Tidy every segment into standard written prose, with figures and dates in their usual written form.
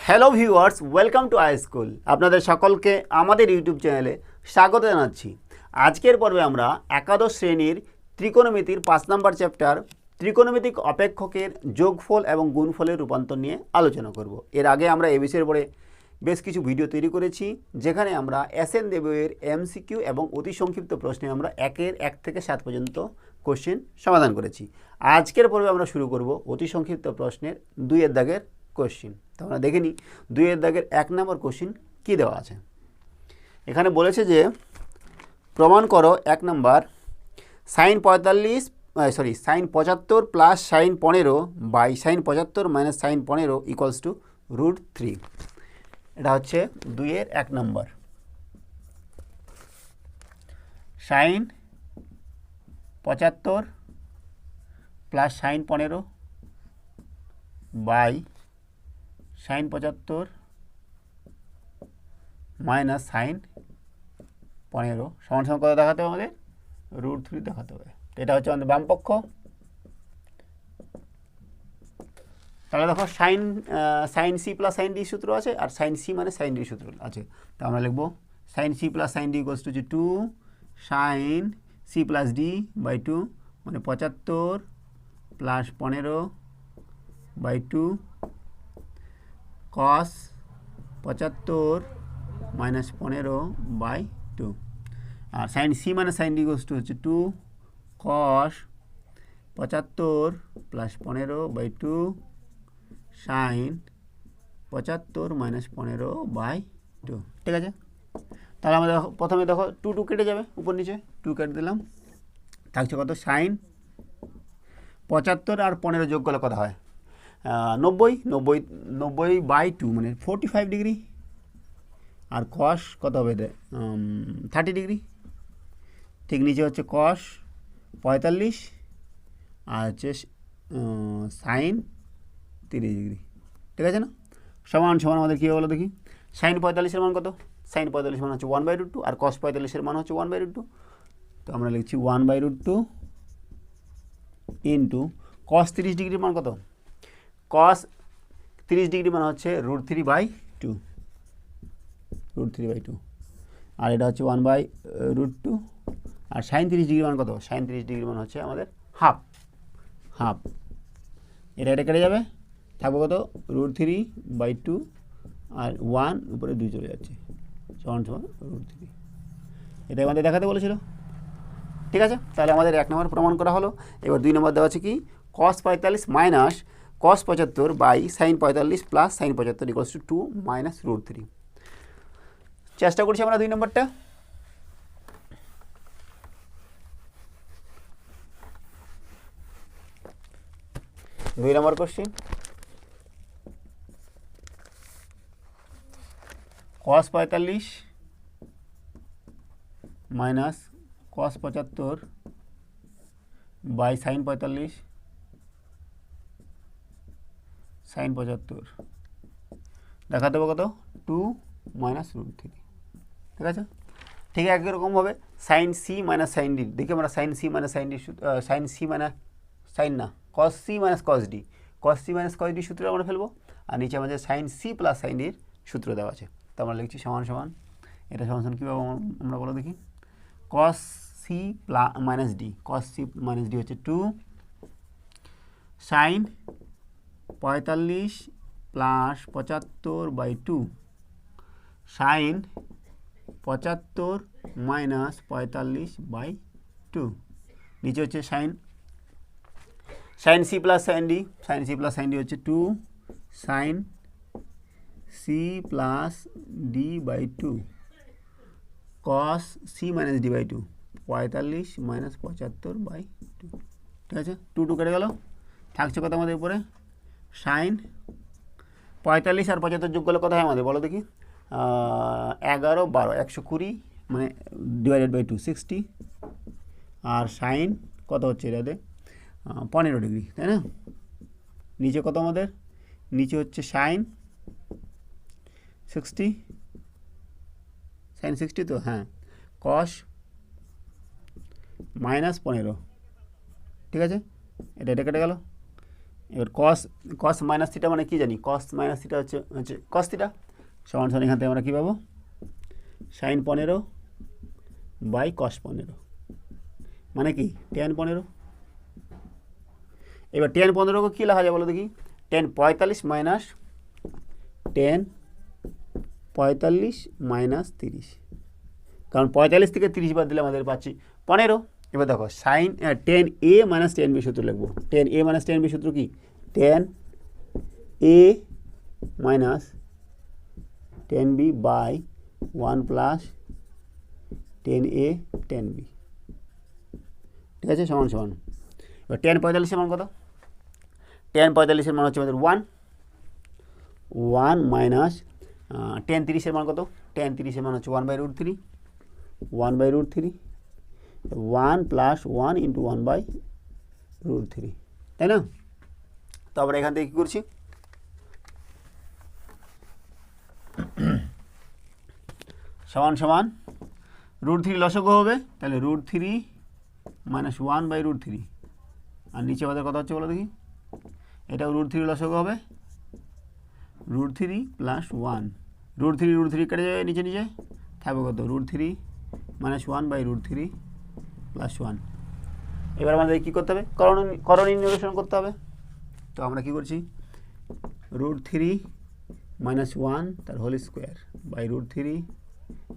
Hello viewers, welcome to I school. আপনাদের সকলকে আমাদের ইউটিউব চ্যানেলে স্বাগত জানাচ্ছি। আজকের পর্বে আমরা একাদশ শ্রেণীর ত্রিকোণমিতির 5 নম্বর চ্যাপ্টার ত্রিকোণমিতিক অপেক্ষকের যোগফল এবং গুণফলের রূপান্তর নিয়ে আলোচনা করব। এর আগে আমরা এই বিষয়ের উপরে বেশ কিছু ভিডিও তৈরি করেছি, যেখানে আমরা এসএন দেবের এমসিকিউ এবং অতি সংক্ষিপ্ত প্রশ্নে আমরা 1 থেকে 7 পর্যন্ত কোশ্চেন সমাধান করেছি। আজকের পর্বে আমরা শুরু করব অতি সংক্ষিপ্ত প্রশ্নের 2 দাগের কোশ্চেন। তো আমরা দেখে নিই 2 দাগের 1 নম্বর কোশ্চেন কী দেওয়া আছে। এখানে বলেছে যে প্রমাণ করো 1 number sin 75 plus sin 15 by sin 75 minus sin 15 equals to √3। এটা হচ্ছে 2-এর 1 number. sin 75 plus sin 15 by sin 75 minus sin 15 সমান সমান কত দেখাতে হবে? আমাদের √3 দেখাতে হবে। এটা হচ্ছে আমাদের বাম পক্ষ। তাহলে দেখো sin c plus sin d সূত্র আছে, আর sin c মানে sin d সূত্র আছে। তো আমরা লিখব sin c plus sin d equals to 2 sin c plus d by 2, মানে 75 plus 15 by 2 cos 75 minus 15 by 2। আর sin c মানে sin d ইকুয়ালস টু হচ্ছে 2 cos 75 plus 15 by 2 sin 75 minus 15 by 2। ঠিক আছে, তাহলে আমরা প্রথমে দেখো 2 কেটে যাবে, উপর নিচে 2 কেটে দিলাম, থাকছে কত? sin 75 আর 15 যোগ করলে কত হয়? 90 বাই 2 মানে 45 ডিগ্রি। আর cos কত হবে? 30 ডিগ্রি। ঠিক নিচে হচ্ছে cos 45 আর হচ্ছে sin 30 ডিগ্রি। ঠিক আছে না? সমান সমান আমাদের কী বলো দেখি। sin 45-এর মান কত? sin 45 মান হচ্ছে 1/√2 আর cos 45-এর মান হচ্ছে 1/√2। তো আমরা লিখছি 1/√2 ইন্টু cos 30 ডিগ্রির মান কত? cos 30 ডিগ্রি মান হচ্ছে √3/2, √3/2। আর এটা হচ্ছে 1/√2। আর sin 30 ডিগ্রি মান কত? sin 30 ডিগ্রি মান হচ্ছে আমাদের হাফ। এটা কেটে যাবে, থাকবে কত? √3/2 আর 1 উপরে 2 চলে যাচ্ছে, সমান সমান √3। এটা আমাদের দেখাতে বলেছিল। ঠিক আছে, তাহলে আমাদের 1 নম্বর প্রমাণ করা হলো। এবার 2 নম্বর দেওয়া আছে কি? cos 45 minus cos 75 by sin 45 plus sin 75 equals to 2 minus √3। চেষ্টা করছি আমরা 2 নম্বরটা। দুই নম্বর question, cos 45 minus cos 75 by sin 45 sin 75 দেখাতে হবে কত? 2 মাইনাস √3। ঠিক আছে, ঠিক একই রকমভাবে sin c minus sin d। দেখি আমরা sin c minus sin d sin c মানে sin না cos c minus cos d, cos c minus cos d সূত্র আমরা ফেলবো। আর নিচে আমাদের sin c plus sin d এর সূত্র দেওয়া আছে। তো আমরা লিখছি সমান সমান, এটা সমান সমান কীভাবে আমরা বলো দেখি। cos c minus d, cos c minus d হচ্ছে 2 sin 45 প্লাস 75/2 sin 75 মাইনাস 45/2। নিচে হচ্ছে sin c plus sin d, sin c plus sin d হচ্ছে 2 sin c plus d/2 cos c minus d/2 45 minus 75/2। ঠিক আছে, 2 কেটে গেল, থাকছে কত আমাদের উপরে? sin 45 আর 75 যোগ করলে কত হয় আমাদের বলো দেখি? 11 12 120 মানে /2 60। আর sin কত হচ্ছে এটাতে? 15 ডিগ্রি, তাই না? নিচে কত আমাদের? নিচে হচ্ছে sin 60, sin 60 তো হ্যাঁ, cos -15। ঠিক আছে, এটা কেটে গেল, এবার কস কস মাইনাস থিটা মানে কি জানি, কস মাইনাস থিটা হচ্ছে কস থিটা, সমান সমান এখান থেকে আমরা কী পাবো, সাইন 15 বাই কস 15 মানে কি টেন 15। এবার টেন 15কে কী লেখা যায় বলো দেখি, টেন 45 মাইনাস টেন 45 মাইনাস 30, কারণ 45 থেকে 30 বাদ দিলে আমাদের পাচ্ছি 15। এবার দেখো sine ten A minus ten B সূত্র লিখবো, ten A minus ten B সূত্র কি, ten A minus ten B by 1 plus ten A ten B, ঠিক আছে, সমান সমান। এবার টেন 45 মান কত, টেন 45 মান হচ্ছে আমাদের 1 মাইনাস টেন 30 মান কত, টেন 30 মান হচ্ছে 1/√3, 1/√3, 1 প্লাস 1 ইন্টু 1/√3, তাই না? তো আমরা এখান থেকে কী করছি, সমান সমান √3 লসগু হবে, তাহলে √3 মাইনাস 1/√3, আর নিচে আমাদের কথা হচ্ছে বলো দেখি, এটাও √3 লসগু হবে, √3 প্লাস 1, √3 কেটে যাবে নিচে নিচে, থাকবে কত, √3 মাইনাস 1/√3 প্লাস 1। এবার আমাদের কী করতে হবে, করণীয় নির্দেশন করতে হবে। তো আমরা কী করছি, √3 মাইনাস 1 তার whole square by √3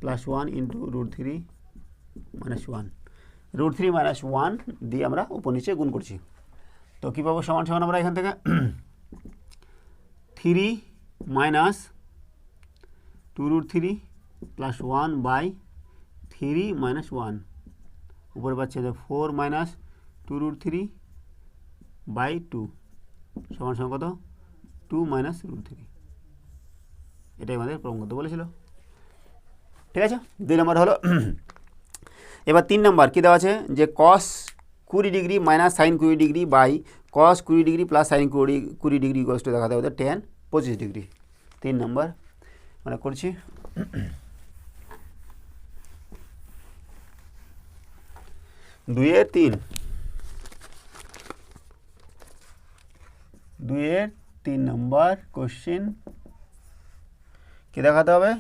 plus 1 into √3 minus 1, √3 minus 1 দিয়ে আমরা উপর নিচে গুণ করছি। তো কী পাবো, সমান সমান আমরা এখান থেকে 3 মাইনাস 2√3 প্লাস 1 বাই 3 মাইনাস 1, উপরে পাচ্ছে 4 মাইনাস 2√3 বাই 2 সমান সমান কত, 2 মাইনাস √3, এটাই আমাদের প্রমাণ করতে বলেছিল, ঠিক আছে। 2 নম্বর হলো। এবার 3 নম্বর কী দেওয়া আছে, যে cos 20 degree minus sine 20 degree by cos 20 degree plus sine 20 degree equals to দেখাতে হবে টেন 25 ডিগ্রি। 3 নম্বর আমরা করছি। 2-3 নম্বর কোশ্চেন কী দেখাতে হবে,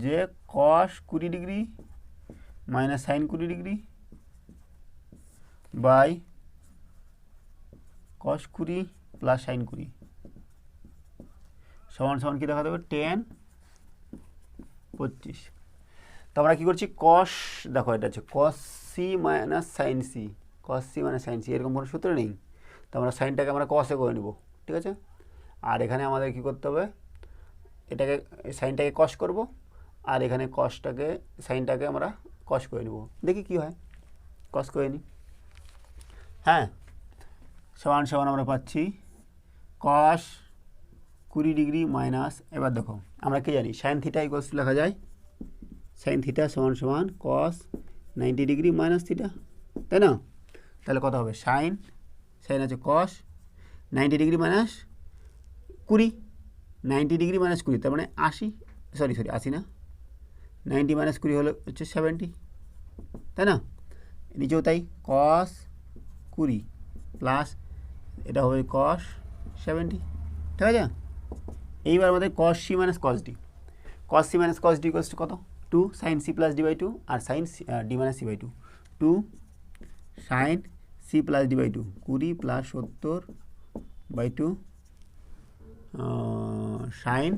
যে cos 20 degree minus sine 20 degree by cos 20 plus sine 20 সমান সমান কী দেখাতে হবে, টেন 25। তো আমরা কী করছি, কস দেখো এটা হচ্ছে cos C minus sine C, cos C minus sine C, এরকম কোনো সূত্র নেই। তো আমরা সাইনটাকে আমরা কসে করে নেব, ঠিক আছে। আর এখানে আমাদের কী করতে হবে, এটাকে সাইনটাকে কস করব, আর এখানে কসটাকে সাইনটাকে আমরা কস করে নেব, দেখি কী হয়, কস করে নিই। হ্যাঁ, সমান সমান আমরা পাচ্ছি কস 20 ডিগ্রি মাইনাস, এবার দেখো আমরা কি জানি, সাইন থিটা ইকুয়ালস লেখা যায়, সাইন থিটা সমান সমান কস 90 ডিগ্রি মাইনাস থিটা, তাই না? তাহলে কত হবে, সাইন আছে কস 90 ডিগ্রি মাইনাস 20, 90 ডিগ্রি মাইনাস 20 তার মানে 80, সরি 80 না, 90 মাইনাস 20 হলো হচ্ছে 70, তাই না? নিচেও তাই, কস 20 প্লাস এটা হবে কস 70, ঠিক আছে। এইবার আমাদের cos C minus cos D, cos C minus cos D equals to কত, 2 sine C plus D by 2, আর sine D minus C by 2, 2 sine C plus D by 2, 20 plus 70 by 2 sine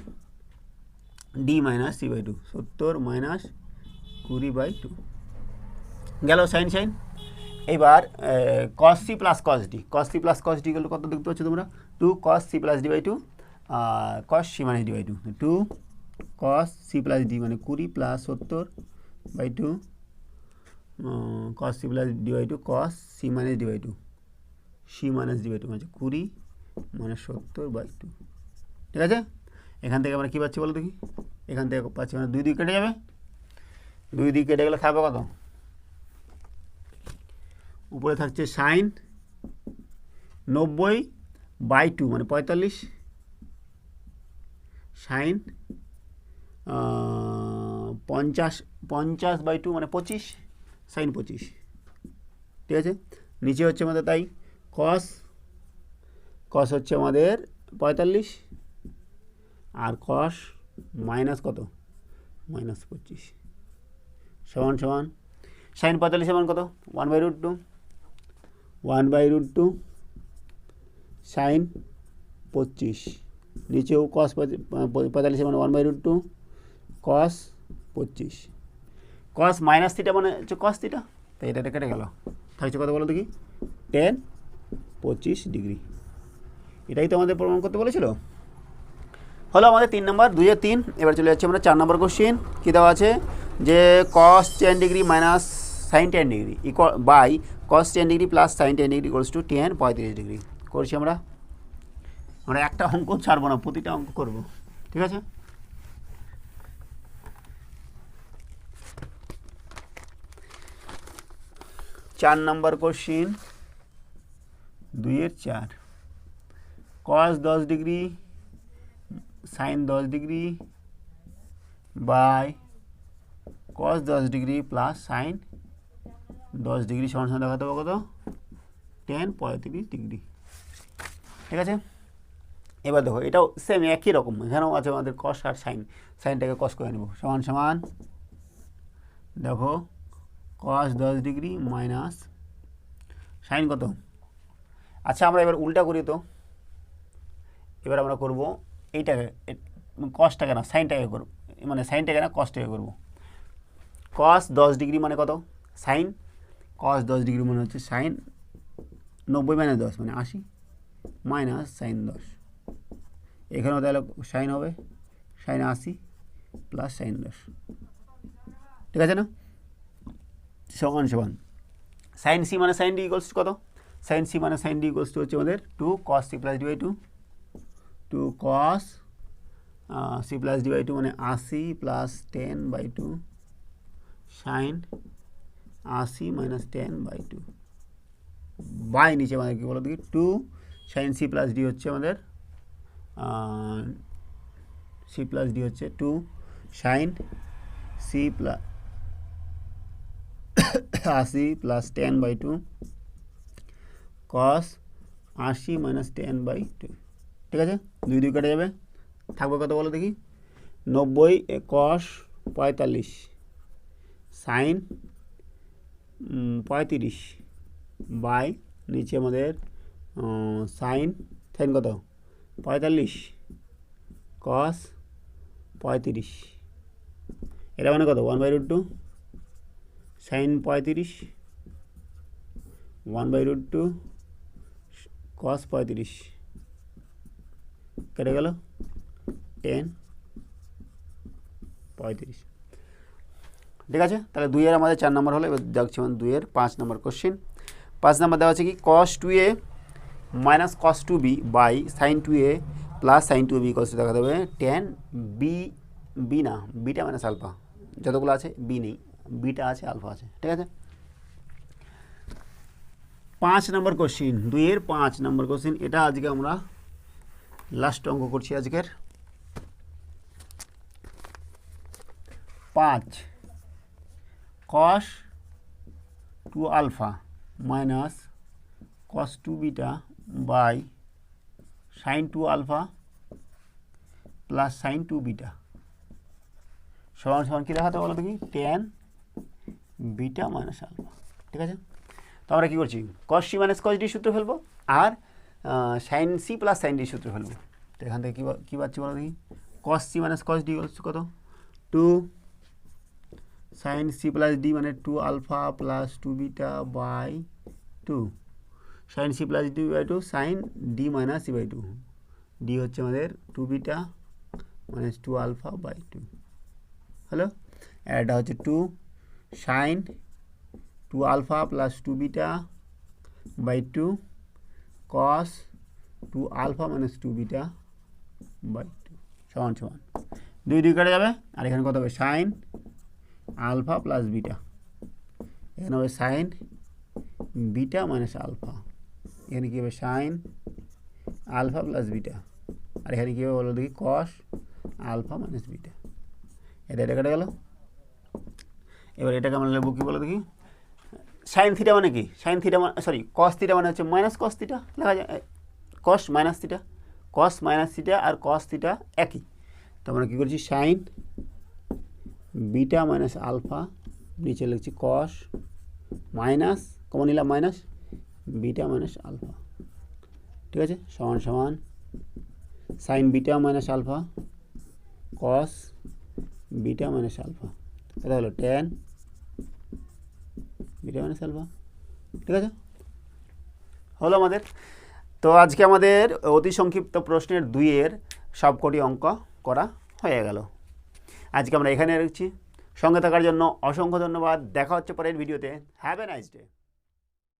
D minus C by 2, 70 minus 20 by 2 গেল sine sine. এবার cos C plus cos D, cos C plus cos D গেল কত দেখতে পাচ্ছ তোমরা, 2 cos C plus D by 2, cos C minus D by 2, 2 cos C plus D মানে 20 plus 70 by 2 cos C plus D by 2 cos C minus D by 2, C minus D by 2 মানে 20 minus 70 by 2, ঠিক আছে। এখান থেকে আমরা কী পাচ্ছি বলো দেখি, এখান থেকে পাচ্ছি মানে 2 কেটে যাবে, 2 কেটে গেলে থাকবে কত, উপরে থাকছে সাইন 90 বাই 2 মানে 45, সাইন 50 বাই 2 মানে 25, সাইন 25, ঠিক আছে। নিচে হচ্ছে আমাদের তাই কস কস হচ্ছে আমাদের 45 আর কস মাইনাস কত -25 সমান সমান সাইন 45 সমান কত 1/√2 1/√2 সাইন 25 নিচেও কস 45 সমান 1/√2 কস 25 কস মাইনাস থিটা মানে হচ্ছে কস থিটা, তাই এটা কেটে গেল, থাকছে কত বলো দেখি tan 25 ডিগ্রি। এটাই তো আমাদের প্রমাণ করতে বলেছিল। হলো আমাদের 3 নম্বর 2-এর 3। এবার চলে যাচ্ছে আমরা 4 নম্বর কোশ্চেন। কী দেওয়া আছে যে cos 10 degree minus sine 10 degree by cos 10 degree plus sine 10 degree equals to tan 35 degree. করছি আমরা একটা অঙ্ক ছাড়বো না, প্রতিটা অঙ্ক করব, ঠিক আছে। চার নম্বর কোশ্চিন 2-এর 4 cos 10 degree sine 10 degree by cos 10 degree plus sine 10 degree সমান সমান দেখাতে হবে কত tan 35 ডিগ্রি, ঠিক আছে। এবার দেখো এটাও সেম একই রকম, এখানেও আছে আমাদের cos আর সাইন, সাইনটাকে cos করে নেব, সমান সমান দেখো cos 10 ডিগ্রি মাইনাস সাইন কত। আচ্ছা আমরা এবার উল্টা করি তো, এবার আমরা করব এইটাকে কসটাকে না সাইনটাকে করব, মানে সাইনটাকে না কসটাকে করব। cos 10 ডিগ্রি মানে কত সাইন, cos 10 ডিগ্রি মানে হচ্ছে সাইন 90 - 10 মানে 80 মাইনাস সাইন 10, এখানেও তাহলে সাইন হবে সাইন 80 প্লাস সাইন 10, ঠিক আছে না, সমান সমান সাইন সি মানে সাইন ডি ইকুয়ালস কত, সাইন সি মানে সাইন ডি ইকুয়ালস টু হচ্ছে আমাদের 2 cos c plus D by 2 cos c plus D by 2 মানে 80 প্লাস 10/2 সাইন 80 মাইনাস 10/2 বাই নিচে আমাদের কী বলো দেখি 2 সাইন সি প্লাস ডি হচ্ছে আমাদের সি প্লাস ডি হচ্ছে 2 sine C plus 80 plus 10/2 cos 80 minus 10/2, ঠিক আছে। 2 2 কেটে যাবে, থাকবে কত বলো দেখি 90 cos 45 সাইন 35 বাই নিচে আমাদের সাইন সাইন কত 45 cos 35, এটা মানে কত 1/√2 সাইন 35 1/√2 cos 35 কেটে গেল tan 35, ঠিক আছে। তাহলে 2-এর আমাদের 4 নম্বর হলো। এবার দেখছি মানে 2-এর 5 নম্বর কোশ্চেন। 5 নম্বর দেওয়া আছে কি cos 2a minus cos 2b by sine 2a plus sine 2b equals to দেখাতে হবে tan b না বিটা মাইনাস আলফা, যতগুলো আছে বি নেই, বিটা আছে আলফা আছে, ঠিক আছে। 5 নম্বর কোশ্চিন 2-এর 5 নম্বর কোশ্চিন, এটা আজকে আমরা লাস্ট অঙ্ক করছি আজকের। 5 cos 2 alpha minus cos 2 beta by sine 2 alpha plus sine 2 beta সমান সমান কী দেখাতে বলো দেখি tan বিটা মাইনাস আলফা, ঠিক আছে। তো আমরা কী করছি cos c minus cos d সূত্র ফেলবো আর sine C plus sine D সূত্র ফেলবো। তো এখান থেকে কী পাচ্ছি বলো দেখি cos c minus cos d হচ্ছে কত 2 সাইন সি প্লাস ডি মানে 2 alpha plus 2 beta by 2 sine C plus D by 2 sine D minus C by 2, D হচ্ছে আমাদের 2 beta minus 2 alpha by 2, hello. আর এটা হচ্ছে 2 sine 2 alpha plus 2 beta by 2 cos 2 alpha minus 2 beta by 2 সমান সমান 2 2 কেটে যাবে, আর এখানে কত হবে সাইন আলফা প্লাস বিটা, এখানে হবে সাইন বিটা মাইনাস আলফা, এখানে কী হবে সাইন আলফা প্লাস বিটা, আর এখানে কী হবে বলো দেখি cos আলফা মাইনাস বিটা, এটা কেটে গেল। এবার এটাকে আমরা লিখব কী বলো দেখি সাইন থিটা মানে কি সাইন থিটা মানে cos থিটা মানে হচ্ছে মাইনাস cos থিটা, লেখা যায় কস মাইনাস থিটা আর কস থিটা একই, তো আমরা কী করছি সাইন বিটা মাইনাস আলফা, নিচে লিখছি কস মাইনাস কমন নিলাম মাইনাস বিটা মাইনাস আলফা, ঠিক আছে, সমান সমান sine beta minus alpha cos beta minus alpha, এটা হলো টেন বিটা মাইনাস আলফা, ঠিক আছে, হলো আমাদের। তো আজকে আমাদের অতি সংক্ষিপ্ত প্রশ্নের 2-এর সবকটি অঙ্ক করা হয়ে গেল। আজকে আমরা এখানে রাখছি। সঙ্গে থাকার জন্য অসংখ্য ধন্যবাদ। দেখা হচ্ছে পরের ভিডিওতে। Have a nice day.